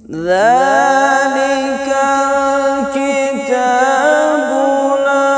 ذَلِكَ الْكِتَابُ لَا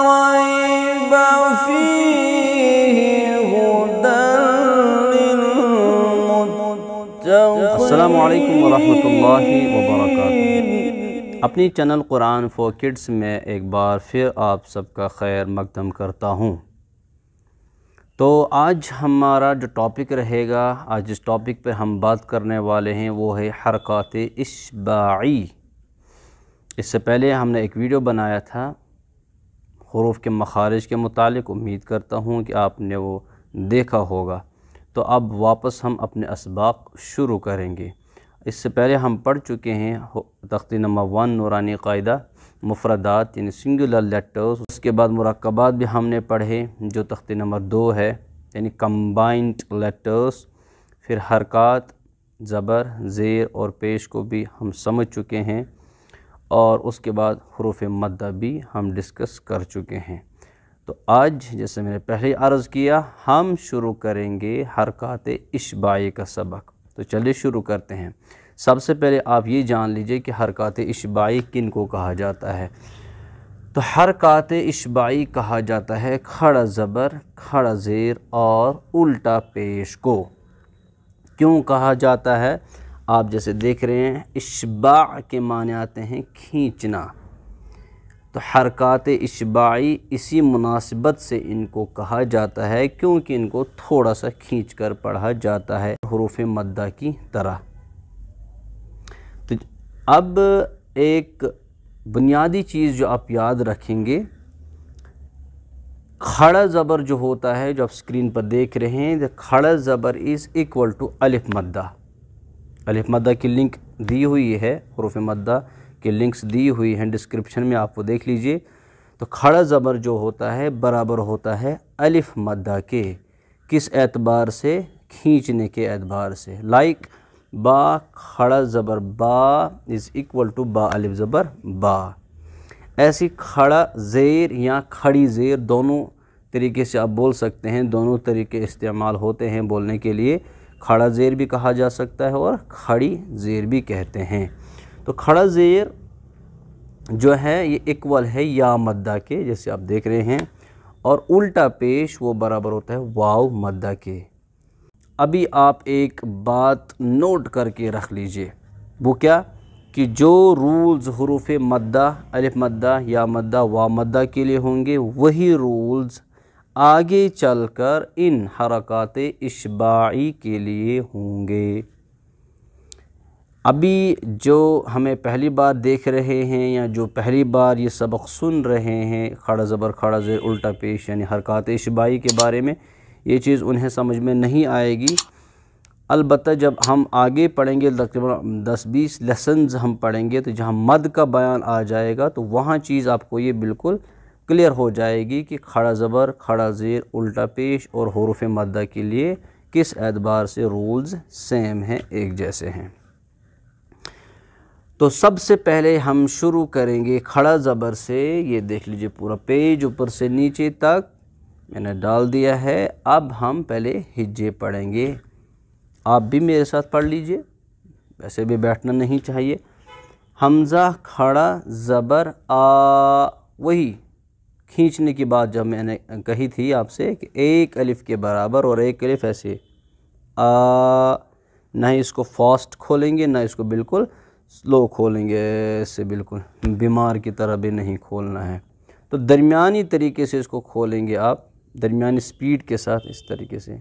رَيْبَ فِيهِ هُدًى لِّلْمُتَّقِينَ۔ السلام علیکم ورحمۃ اللہ وبرکاتہ۔ اپنی چینل قرآن فور کڈس میں ایک بار پھر آپ سب کا خیر مقدم کرتا ہوں۔ تو آج ہمارا جو ٹاپک رہے گا، آج جس ٹاپک پہ ہم بات کرنے والے ہیں وہ ہے حرکات اشباعی۔ اس سے پہلے ہم نے ایک ویڈیو بنایا تھا حروف کے مخارج کے متعلق، امید کرتا ہوں کہ آپ نے وہ دیکھا ہوگا۔ تو اب واپس ہم اپنے اسباق شروع کریں گے۔ اس سے پہلے ہم پڑھ چکے ہیں تختی نمبر 1 نورانی قاعدہ مفردات یعنی سنگولر لیٹرز، اس کے بعد مرکبات بھی ہم نے پڑھے جو تختی نمبر 2 ہے یعنی کمبائنڈ لیٹرز، پھر حرکات زبر زیر اور پیش کو بھی ہم سمجھ چکے ہیں، اور اس کے بعد حروف مدہ بھی ہم ڈسکس کر چکے ہیں۔ تو آج جیسے میں نے پہلے عرض کیا ہم شروع کریں گے حرکات اشباعی کا سبق۔ تو چلیے شروع کرتے ہیں۔ سب سے پہلے آپ یہ جان لیجئے کہ حرکات اشباعی کن کو کہا جاتا ہے۔ تو حرکات اشباعی کہا جاتا ہے کھڑا زبر، کھڑا زیر اور الٹا پیش کو۔ کیوں کہا جاتا ہے؟ آپ جیسے دیکھ رہے ہیں اشباع کے معنی آتے ہیں کھینچنا، تو حرکات اشباعی اسی مناسبت سے ان کو کہا جاتا ہے کیونکہ ان کو تھوڑا سا کھینچ کر پڑھا جاتا ہے حروف مدہ کی طرح۔ تو اب ایک بنیادی چیز جو آپ یاد رکھیں گے، کھڑا زبر جو ہوتا ہے جو آپ اسکرین پر دیکھ رہے ہیں، کھڑا زبر از ایکول ٹو الف مدہ۔ الف مدہ کی لنک دی ہوئی ہے، حروف مدہ کے لنکس دی ہوئی ہیں ڈسکرپشن میں، آپ وہ دیکھ لیجئے۔ تو کھڑا زبر جو ہوتا ہے برابر ہوتا ہے الف مدہ کے، کس اعتبار سے؟ کھینچنے کے اعتبار سے۔ لائک با کھڑا زبر با از ایکول ٹو با الف زبر با۔ ایسی کھڑا زیر یا کھڑی زیر دونوں طریقے سے آپ بول سکتے ہیں، دونوں طریقے استعمال ہوتے ہیں بولنے کے لیے۔ کھڑا زیر بھی کہا جا سکتا ہے اور کھڑی زیر بھی کہتے ہیں۔ تو کھڑا زیر جو ہے یہ ایکول ہے یا مدہ کے، جیسے آپ دیکھ رہے ہیں، اور الٹا پیش وہ برابر ہوتا ہے واو مدہ کے۔ ابھی آپ ایک بات نوٹ کر کے رکھ لیجئے، وہ کیا کہ جو رولز حروف مدہ الف مدہ یا مدہ وا مدہ کے لیے ہوں گے وہی رولز آگے چل کر ان حرکات اشباعی کے لیے ہوں گے۔ ابھی جو ہمیں پہلی بار دیکھ رہے ہیں یا جو پہلی بار یہ سبق سن رہے ہیں کھڑا زبر کھڑا زیر الٹا پیش یعنی حرکات اشباعی کے بارے میں، یہ چیز انہیں سمجھ میں نہیں آئے گی۔ البتہ جب ہم آگے پڑھیں گے تقریباً 10-20 لیسنز ہم پڑھیں گے تو جہاں مد کا بیان آ جائے گا تو وہاں چیز آپ کو یہ بالکل کلیئر ہو جائے گی کہ کھڑا زبر کھڑا زیر الٹا پیش اور حروف مدہ کے لیے کس اعتبار سے رولز سیم ہیں، ایک جیسے ہیں۔ تو سب سے پہلے ہم شروع کریں گے کھڑا زبر سے۔ یہ دیکھ لیجئے پورا پیج اوپر سے نیچے تک میں نے ڈال دیا ہے۔ اب ہم پہلے ہجے پڑھیں گے، آپ بھی میرے ساتھ پڑھ لیجئے، ویسے بھی بیٹھنا نہیں چاہیے۔ حمزہ کھڑا زبر آ، وہی کھینچنے کی بات جب میں نے کہی تھی آپ سے کہ ایک الف کے برابر اور ایک الف ایسے آ، نہ ہی اس کو فاسٹ کھولیں گے نہ اس کو بالکل سلو کھولیں گے، ایسے بالکل بیمار کی طرح بھی نہیں کھولنا ہے۔ تو درمیانی طریقے سے اس کو کھولیں گے آپ، درمیانی سپیڈ کے ساتھ اس طریقے سے۔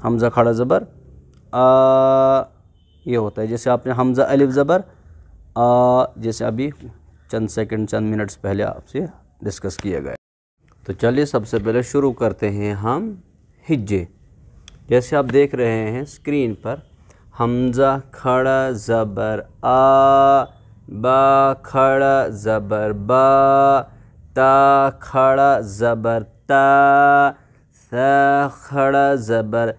حمزہ کھڑا زبر آ، یہ ہوتا ہے جیسے آپ نے حمزہ الف زبر آ، جیسے ابھی چند سیکنڈ چند منٹس پہلے آپ سے ڈسکس کیا گیا۔ تو چلیے سب سے پہلے شروع کرتے ہیں ہم ہجے۔ جیسے آپ دیکھ رہے ہیں اسکرین پر، حمزہ کھڑا زبر آ، با کھڑا زبر با، تا کھڑا زبر تا، ثا کھڑا زبر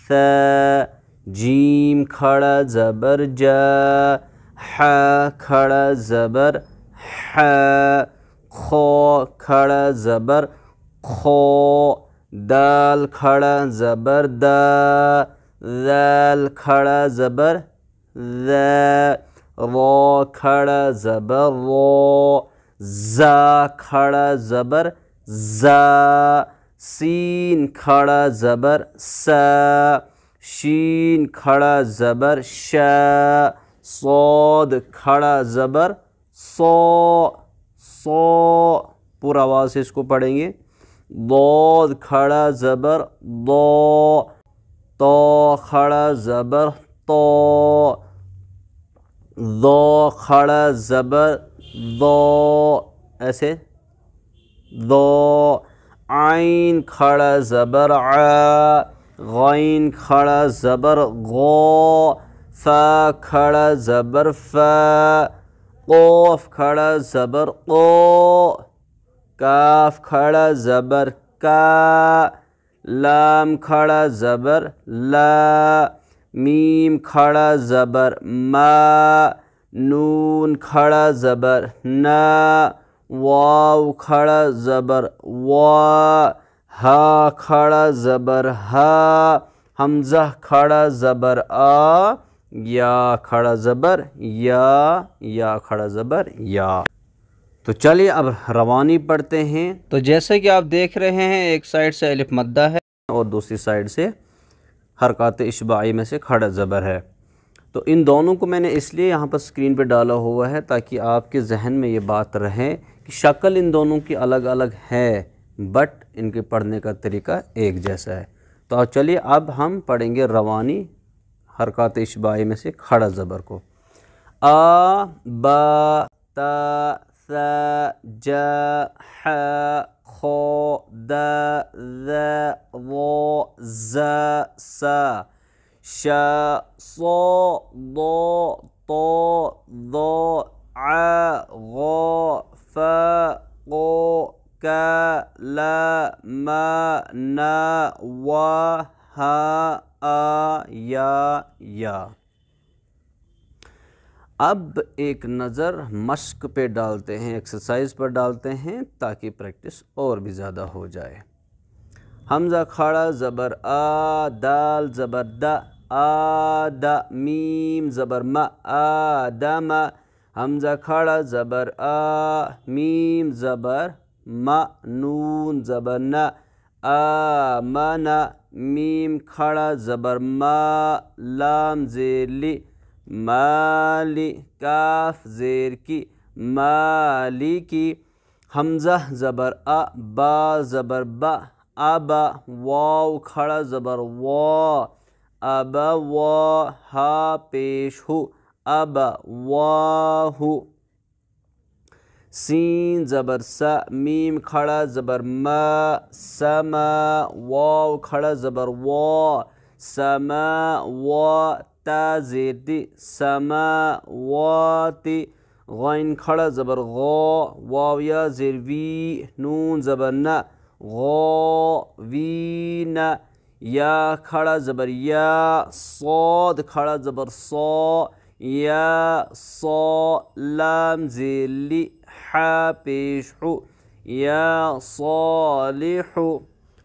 ثا، جیم کھڑا زبر جا، ح کھڑا زبر ح، خو کھڑا زبر خو، دال کھڑا زبر دا، ذال کھڑا زبر ذا را کھڑا زبر رو زا کھڑا زبر زا سین کھڑا زبر سا شین کھڑا زبر شا صاد کھڑا زبر صو صو پورا آواز سے اس کو پڑھیں گے ضاد کھڑا زبر ضو تو کھڑا زبر تو ضو کھڑا زبر ضو ایسے ضو عین کھڑا زبر ع غین کھڑا زبر غو فا کھڑا زبر فا قوف کھڑا زبر قو کاف کھڑا زبر کا لام کھڑا زبر لا میم کھڑا زبر ما نون کھڑا زبر نا واو کھڑا زبر وا ہا کھڑا زبر ہا حمزہ کھڑا زبر آ یا کھڑا زبر یا کھڑا زبر یا۔ تو چلیے اب روانی پڑھتے ہیں۔ تو جیسے کہ آپ دیکھ رہے ہیں ایک سائڈ سے الف مدہ ہے اور دوسری سائڈ سے حرکات اشباعی میں سے کھڑا زبر ہے۔ تو ان دونوں کو میں نے اس لیے یہاں پر اسکرین پہ ڈالا ہوا ہے تاکہ آپ کے ذہن میں یہ بات رہے کہ شکل ان دونوں کی الگ الگ ہے بٹ ان کے پڑھنے کا طریقہ ایک جیسا ہے۔ تو چلیے اب ہم پڑھیں گے روانی حرکات اشباعی میں سے کھڑا زبر کو۔ آ با تا ثا جا ح خو دا ذا ضو زا سا شا صو ضو طو ضو ع غو فا قو کا لا ما نا وا ہا آ یا۔ اب ایک نظر مشق پہ ڈالتے ہیں، ایکسرسائز پر ڈالتے ہیں تاکہ پریکٹس اور بھی زیادہ ہو جائے۔ حمزہ کھڑا زبر آ دال زبر دا آدا میم زبر ما آدم حمزہ کھڑا زبر آ میم زبر ما نون زبر نا آمنا میم کھڑا زبر ما لام زیر لی مالی کاف زیر کی مالی کی حمزہ زبر آ با زبر با ابا واو کھڑا زبر وا ابا وا ہا پیش ہو ابا واہو سین زبر سا میم کھڑا زبر ما سما واو کھڑا زبر وا سما وا تا زیر دی سما واتی غین کھڑا زبر غو واو یا زیر وی نون زبر نا غو وینا یا کھڑا زبر یا صاد کھڑا زبر صو یا صو لام زیر لی ح پیش ہو یا صالح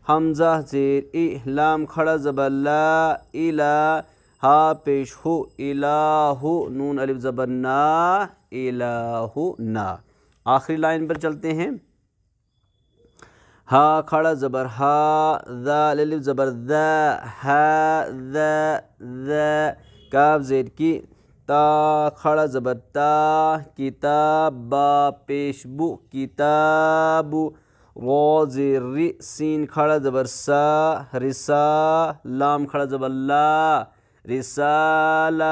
حمزہ زیر ای لام کھڑا زبر لا الہ ہا پیش ہو الہ نون الف زبر نا الہ نا۔ آخری لائن پر چلتے ہیں۔ ہا کھڑا زبر ہا ذال الف زبر ذا ہا ذا کاف زیر کی تا کھڑا زبر تا کتاب با پیش بو کتاب رو زیر ری سین کھڑا زبر سا رسا لام کھڑا زبر لا رسالہ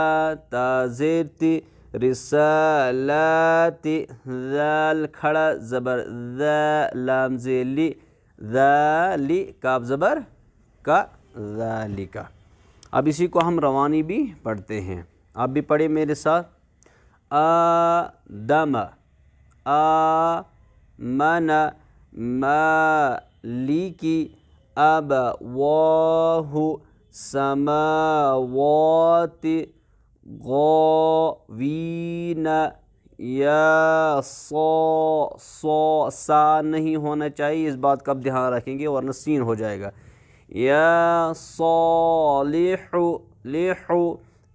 تا زیر تی رسالاتی ذال کھڑا زبر ذا لام زیر لی ذالی کاف زبر کا ذالکا۔ اب اسی کو ہم روانی بھی پڑھتے ہیں، آپ بھی پڑھیں میرے ساتھ۔ آدم آمن مالکی ابواہ سماوات غاوین یا سو سا نہیں ہونا چاہیے، اس بات کا اب دھیان رکھیں گے ورنہ سین ہو جائے گا۔ یا صالح لح